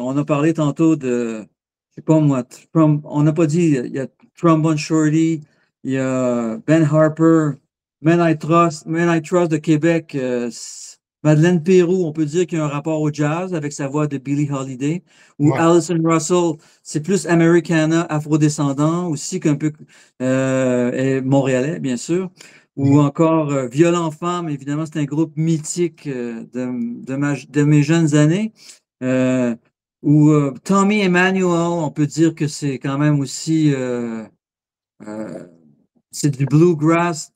on a parlé tantôt de, je sais pas moi, on n'a pas dit, il y a Trombone Shorty, il y a Ben Harper, Men I Trust de Québec, Madeleine Peyroux, on peut dire qu'il y a un rapport au jazz avec sa voix de Billie Holiday, ou Ouais. Alison Russell, c'est plus Americana, afrodescendant, aussi qu'un peu et montréalais, bien sûr. Ou Mhm. encore Violent Femmes, évidemment, c'est un groupe mythique de mes jeunes années. Euh, ou Tommy Emmanuel, on peut dire que c'est quand même aussi euh, c'est du bluegrass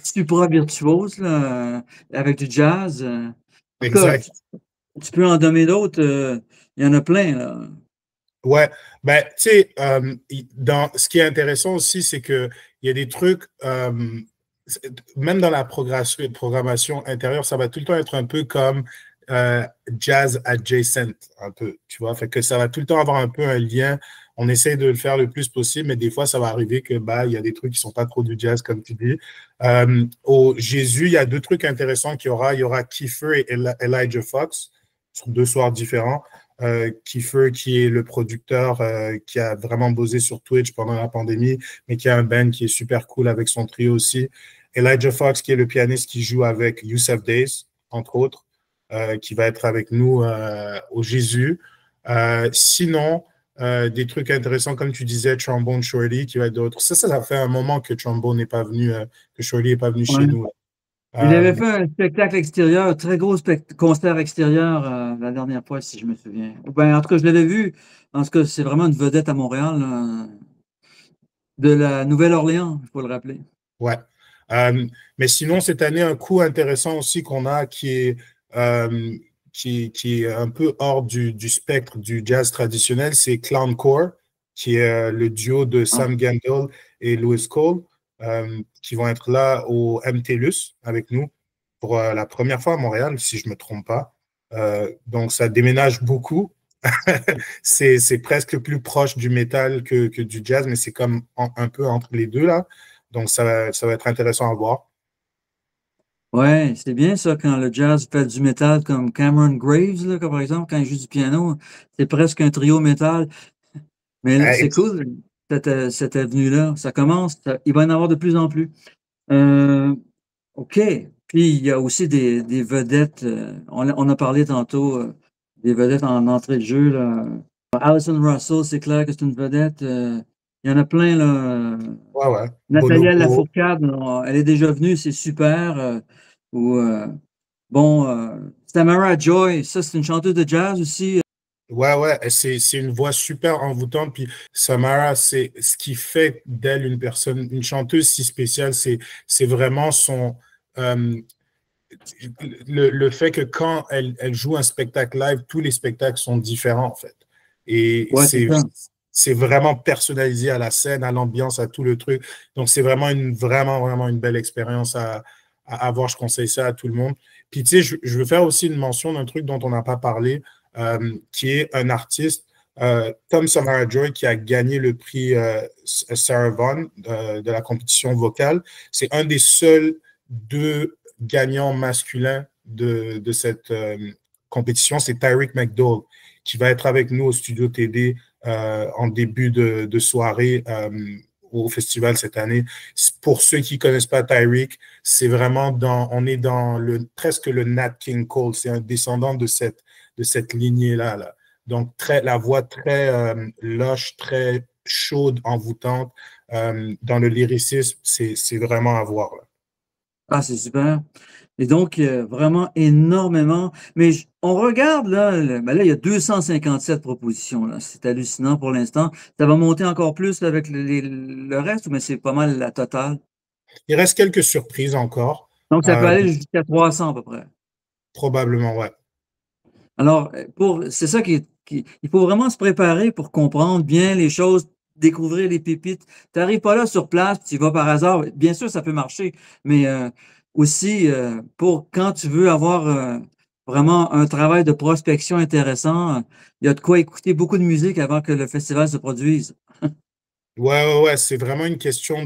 supra virtuose là, avec du jazz. En tout cas, Exact. tu peux en nommer d'autres. Il y en a plein là. Ouais, ben, tu sais, ce qui est intéressant aussi, c'est qu'il y a des trucs, même dans la programmation intérieure, ça va tout le temps être un peu comme euh, jazz adjacent, un peu, tu vois. Fait que ça va tout le temps avoir un peu un lien. On essaie de le faire le plus possible, mais des fois, ça va arriver que, bah, il y a des trucs qui sont pas trop du jazz, comme tu dis. Au Jésus, il y a deux trucs intéressants qu'il y aura. Il y aura Kiefer et Elijah Fox sur deux soirs différents. Kiefer, qui est le producteur qui a vraiment bossé sur Twitch pendant la pandémie, mais qui a un band qui est super cool avec son trio aussi. Elijah Fox, qui est le pianiste qui joue avec Youssef Days, entre autres, qui va être avec nous au Jésus. Sinon, des trucs intéressants, comme tu disais, Trombone Shorty, qui va être d'autres. Ça fait un moment que Trombone n'est pas venu, que Shorty n'est pas venu chez Ouais. nous. Il Euh, avait fait un spectacle extérieur, un très gros concert extérieur la dernière fois, si je me souviens. Ben, en tout cas, je l'avais vu. En tout cas, c'est vraiment une vedette à Montréal, là, de la Nouvelle-Orléans, il faut le rappeler. Ouais. Mais sinon, cette année, un coup intéressant aussi qu'on a euh, qui est un peu hors du spectre du jazz traditionnel, c'est Clowncore, qui est le duo de Ah, Sam Gamble et Louis Cole, qui vont être là au MTLUS avec nous pour la première fois à Montréal, si je ne me trompe pas. Donc, ça déménage beaucoup. C'est presque plus proche du métal que du jazz, mais c'est comme un peu entre les deux là. Donc, ça va être intéressant à voir. ouais, c'est bien ça quand le jazz fait du métal comme Cameron Graves, là, comme par exemple, quand il joue du piano, c'est presque un trio métal. Mais c'est Ex- cool, cette avenue-là. Ça commence, il va y en avoir de plus en plus. Euh, OK. Puis il y a aussi des vedettes. On a parlé tantôt des vedettes en entrée de jeu, là. Alison Russell, c'est clair que c'est une vedette. Il y en a plein, là. Ouais, ouais. Nathalie Bonobo. Lafourcade, là, elle est déjà venue, c'est super. Ou, bon, Samara Joy, ça, c'est une chanteuse de jazz aussi. Ouais, ouais. C'est une voix super envoûtante. Puis Samara, c'est ce qui fait d'elle une personne, une chanteuse si spéciale, c'est vraiment euh, le fait que quand elle joue un spectacle live, tous les spectacles sont différents, en fait. Et Ouais, c'est ça. c'est vraiment personnalisé à la scène, à l'ambiance, à tout le truc. Donc, c'est vraiment une belle expérience à avoir. Je conseille ça à tout le monde. Puis, tu sais, je veux faire aussi une mention d'un truc dont on n'a pas parlé, qui est un artiste, Tom Samara Joy, qui a gagné le prix Sarah Vaughan de la compétition vocale. C'est un des seuls deux gagnant masculin de cette compétition, c'est Tyreek McDowell, qui va être avec nous au Studio TD en début de soirée au festival cette année. Pour ceux qui ne connaissent pas Tyreek, c'est vraiment on est dans presque le Nat King Cole, c'est un descendant de cette lignée-là. Là. Donc, la voix très lush, très chaude, envoûtante. Dans le lyricisme, c'est vraiment à voir. Là. Ah, c'est super. Et donc, vraiment énormément. Mais on regarde, là, ben là, il y a 257 propositions. Là. C'est hallucinant pour l'instant. Ça va monter encore plus là, avec le reste, mais c'est pas mal la totale. Il reste quelques surprises encore. Donc, ça peut Euh, aller jusqu'à 300 à peu près. Probablement, ouais. Alors, c'est ça il faut vraiment se préparer pour comprendre bien les choses, découvrir les pépites. Tu n'arrives pas là sur place, tu y vas par hasard. Bien sûr, ça peut marcher, mais aussi pour quand tu veux avoir vraiment un travail de prospection intéressant, il y a de quoi écouter beaucoup de musique avant que le festival se produise. Ouais, ouais, ouais. C'est vraiment une question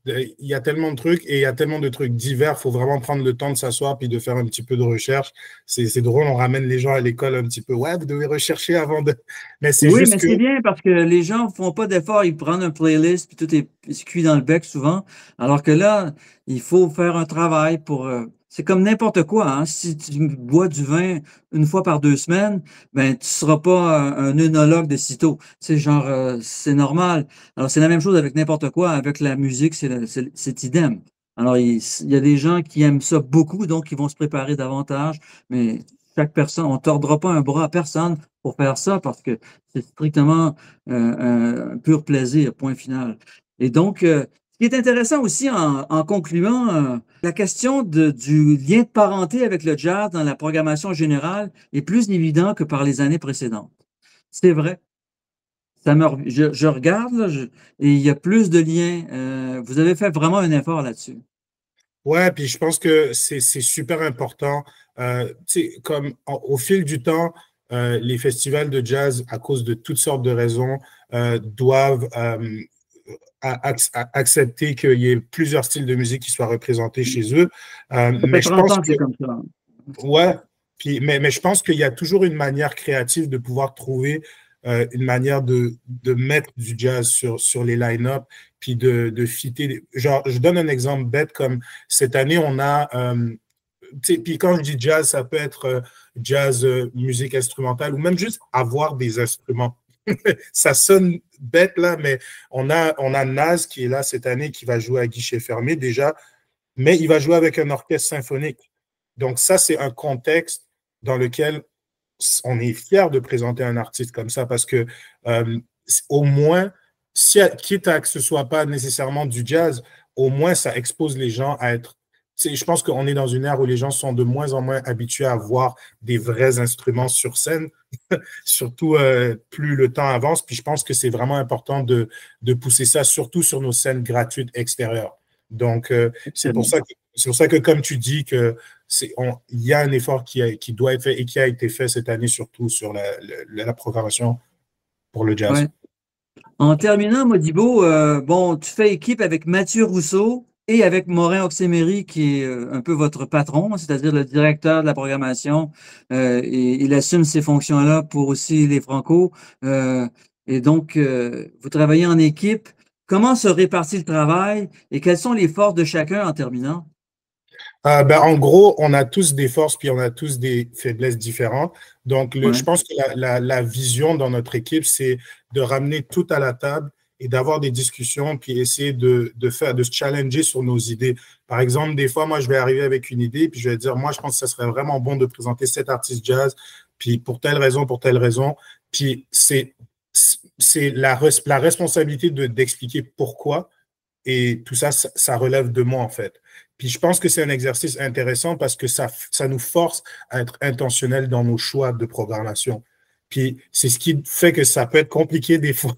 il y a tellement de trucs et il y a tellement de trucs divers. Il faut vraiment prendre le temps de s'asseoir puis de faire un petit peu de recherche. C'est drôle, on ramène les gens à l'école un petit peu. Ouais, vous devez rechercher avant de. Mais c'est Oui, juste mais que. c'est bien parce que les gens font pas d'efforts, ils prennent un playlist puis tout est cuit dans le bec souvent. Alors que là, il faut faire un travail pour. C'est comme n'importe quoi, hein. Si tu bois du vin une fois par 2 semaines, ben tu seras pas un œnologue de sitôt. C'est genre, c'est normal. Alors c'est la même chose avec n'importe quoi. Avec la musique, c'est idem. Alors il y a des gens qui aiment ça beaucoup, donc ils vont se préparer davantage. Mais chaque personne, on tordra pas un bras à personne pour faire ça parce que c'est strictement un pur plaisir, point final. Et donc, ce qui est intéressant aussi en concluant, la question du lien de parenté avec le jazz dans la programmation générale est plus évident que par les années précédentes. C'est vrai. Je regarde là, et il y a plus de liens. Vous avez fait vraiment un effort là-dessus. Ouais, puis je pense que c'est super important. Tu sais, comme au fil du temps, les festivals de jazz, à cause de toutes sortes de raisons, doivent accepter qu'il y ait plusieurs styles de musique qui soient représentés chez eux. Ça fait Mais je 30 pense ans que que, c'est comme ça. ouais, puis, mais je pense qu'il y a toujours une manière créative de pouvoir trouver une manière de mettre du jazz sur les line-up, puis de fitter. Genre, je donne un exemple bête comme cette année, on a. Puis quand je dis jazz, ça peut être jazz, musique instrumentale, ou même juste avoir des instruments. Ça sonne bête là, mais on a Naz qui est là cette année, qui va jouer à guichet fermé déjà, mais il va jouer avec un orchestre symphonique. Donc ça, c'est un contexte dans lequel on est fier de présenter un artiste comme ça parce que euh, au moins, quitte à que ce soit pas nécessairement du jazz, au moins ça expose les gens à être. Je pense qu'on est dans une ère où les gens sont de moins en moins habitués à voir des vrais instruments sur scène, surtout plus le temps avance. Puis je pense que c'est vraiment important de pousser ça, surtout sur nos scènes gratuites extérieures. Donc, c'est pour ça que, comme tu dis, il y a un effort qui doit être fait et qui a été fait cette année, surtout sur la programmation pour le jazz. Ouais. En terminant, Modibo, bon, tu fais équipe avec Mathieu Rousseau et avec Morin Oxemery, qui est un peu votre patron, c'est-à-dire le directeur de la programmation. Et il assume ces fonctions-là pour aussi les Franco. Euh, et donc, vous travaillez en équipe. Comment se répartit le travail et quelles sont les forces de chacun en terminant? Ben, en gros, on a tous des forces puis on a tous des faiblesses différentes. Donc, je Ouais. pense que la vision dans notre équipe, c'est de ramener tout à la table et d'avoir des discussions puis essayer de se challenger sur nos idées. Par exemple, des fois, moi, je vais arriver avec une idée puis je vais dire, moi, je pense que ça serait vraiment bon de présenter cet artiste jazz puis pour telle raison, pour telle raison. Puis c'est la responsabilité d'expliquer pourquoi et tout ça, ça relève de moi, en fait. Puis je pense que c'est un exercice intéressant parce que ça nous force à être intentionnel dans nos choix de programmation. Puis c'est ce qui fait que ça peut être compliqué des fois,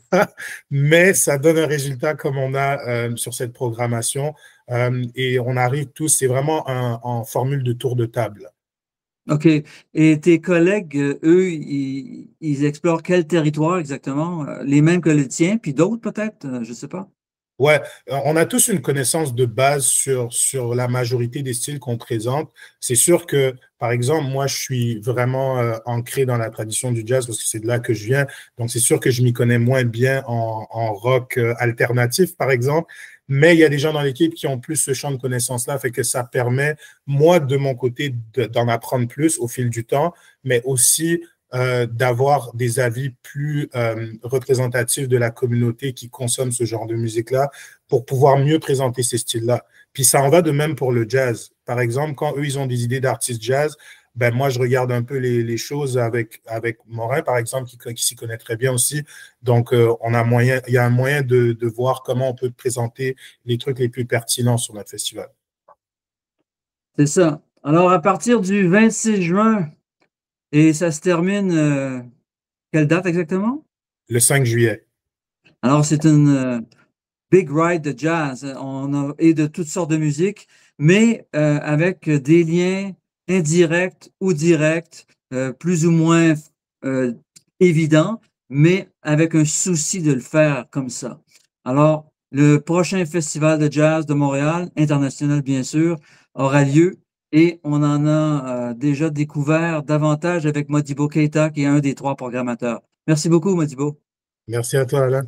mais ça donne un résultat comme on a sur cette programmation. Et on arrive tous, c'est vraiment en formule de tour de table. OK. Et tes collègues, eux, ils explorent quel territoire exactement? Les mêmes que le tien, puis d'autres peut-être? Je ne sais pas. Ouais, on a tous une connaissance de base sur la majorité des styles qu'on présente. C'est sûr que, par exemple, moi, je suis vraiment ancré dans la tradition du jazz parce que c'est de là que je viens. Donc, c'est sûr que je m'y connais moins bien en rock alternatif, par exemple. Mais il y a des gens dans l'équipe qui ont plus ce champ de connaissances-là, fait que ça permet, moi, de mon côté, d'en apprendre plus au fil du temps, mais aussi d'avoir des avis plus représentatifs de la communauté qui consomme ce genre de musique-là pour pouvoir mieux présenter ces styles-là. Puis ça en va de même pour le jazz. Par exemple, quand eux, ils ont des idées d'artistes jazz, ben moi, je regarde un peu les choses avec Morin, par exemple, qui s'y connaît très bien aussi. Donc, il y a un moyen de voir comment on peut présenter les trucs les plus pertinents sur notre festival. C'est ça. Alors, à partir du 26 juin, et ça se termine, quelle date exactement? Le 5 juillet. Alors, c'est une big ride de jazz. Et de toutes sortes de musique, mais avec des liens indirects ou directs, plus ou moins euh, évidents, mais avec un souci de le faire comme ça. Alors, Le prochain festival de jazz de Montréal, international bien sûr, aura lieu et on en a déjà découvert davantage avec Modibo Keita, qui est un des 3 programmateurs. Merci beaucoup, Modibo. Merci à toi, Alain.